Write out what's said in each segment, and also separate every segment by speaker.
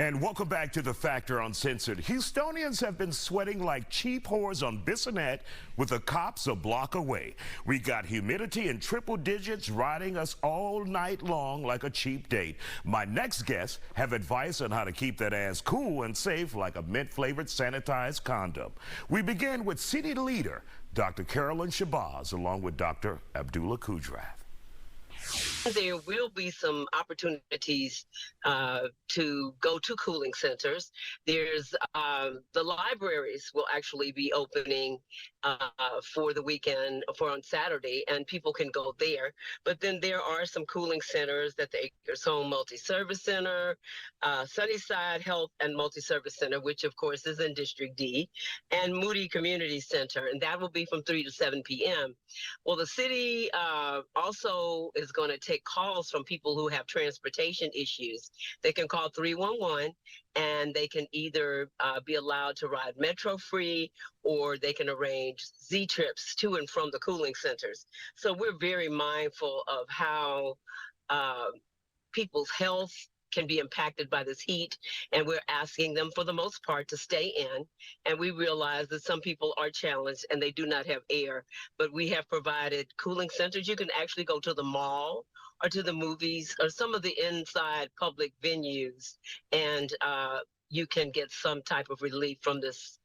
Speaker 1: And welcome back to The Factor Uncensored. Houstonians have been sweating like cheap whores on Bissonnette with the cops a block away. We got humidity in triple digits riding us all night long like a cheap date. My next guests have advice on how to keep that ass cool and safe like a mint-flavored sanitized condom. We begin with city leader Dr. Carolyn Shabazz along with Dr. Abdullah Kudrath.
Speaker 2: There will be some opportunities to go to cooling centers. There's the libraries will actually be opening for the weekend, for on Saturday, and people can go there. But then there are some cooling centers that the Acres Home Multi-Service Center, Sunnyside Health and Multi-Service Center, which of course is in District D, and Moody Community Center, and that will be from 3 to 7 p.m. Well, the city also is going to take calls from people who have transportation issues. They can call 311 and they can either be allowed to ride Metro free, or they can arrange Z trips to and from the cooling centers. So we're very mindful of how people's health can be impacted by this heat, and we're asking them for the most part to stay in. And we realize that some people are challenged and they do not have air, but we have provided cooling centers. You can actually go to the mall or to the movies or some of the inside public venues, and you can get some type of relief from this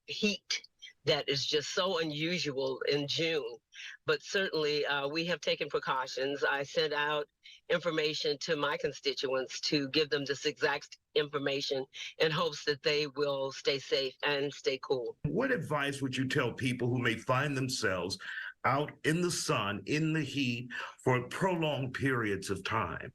Speaker 2: heat that is just so unusual in June. But certainly we have taken precautions. I sent out information to my constituents to give them this exact information in hopes that they will stay safe and stay cool.
Speaker 3: What advice would you tell people who may find themselves out in the sun, in the heat, for prolonged periods of time?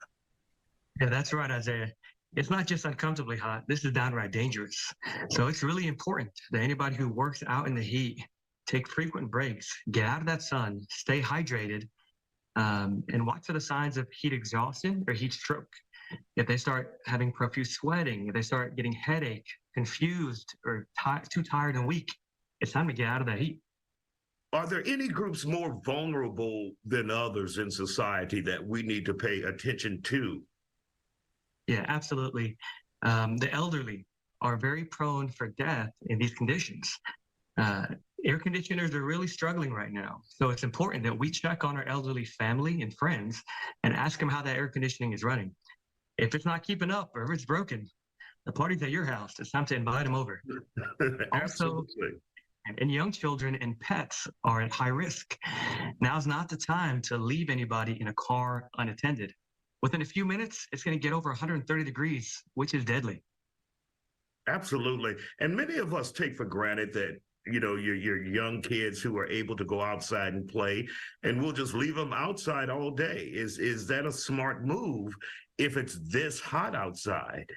Speaker 4: Yeah, that's right, Isaiah. It's not just uncomfortably hot. This is downright dangerous. So it's really important that anybody who works out in the heat take frequent breaks, get out of that sun, stay hydrated, and watch for the signs of heat exhaustion or heat stroke. If they start having profuse sweating, if they start getting headache, confused, or too tired and weak, it's time to get out of that heat.
Speaker 3: Are there any groups more vulnerable than others in society that we need to pay attention to?
Speaker 4: Yeah, absolutely. The elderly are very prone for death in these conditions. Air conditioners are really struggling right now. So it's important that we check on our elderly family and friends and ask them how that air conditioning is running. If it's not keeping up or if it's broken, the party's at your house. It's time to invite them over. Also, and young children and pets are at high risk. Now's not the time to leave anybody in a car unattended. Within a few minutes, it's going to get over 130 degrees, which is deadly.
Speaker 3: Absolutely. And many of us take for granted that, you know, your young kids who are able to go outside and play, and we'll just leave them outside all day. Is that a smart move if it's this hot outside?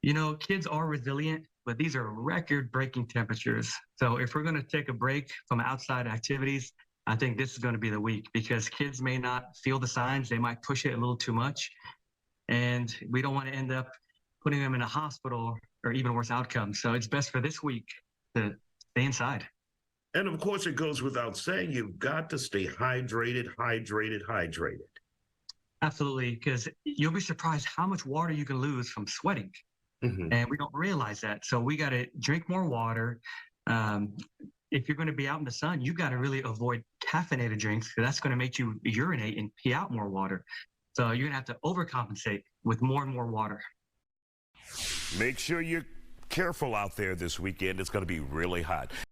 Speaker 4: You know, kids are resilient, but these are record-breaking temperatures. So if we're going to take a break from outside activities, I think this is going to be the week, because kids may not feel the signs. They might push it a little too much. And we don't want to end up putting them in a hospital or even worse outcomes. So it's best for this week to stay inside.
Speaker 3: And of course, it goes without saying, you've got to stay hydrated.
Speaker 4: Absolutely, because you'll be surprised how much water you can lose from sweating. Mm-hmm. And we don't realize that. So we got to drink more water. If you're going to be out in the sun, you got to really avoid caffeinated drinks, because that's going to make you urinate and pee out more water. So you're going to have to overcompensate with more and more water.
Speaker 1: Make sure you're careful out there this weekend. It's going to be really hot.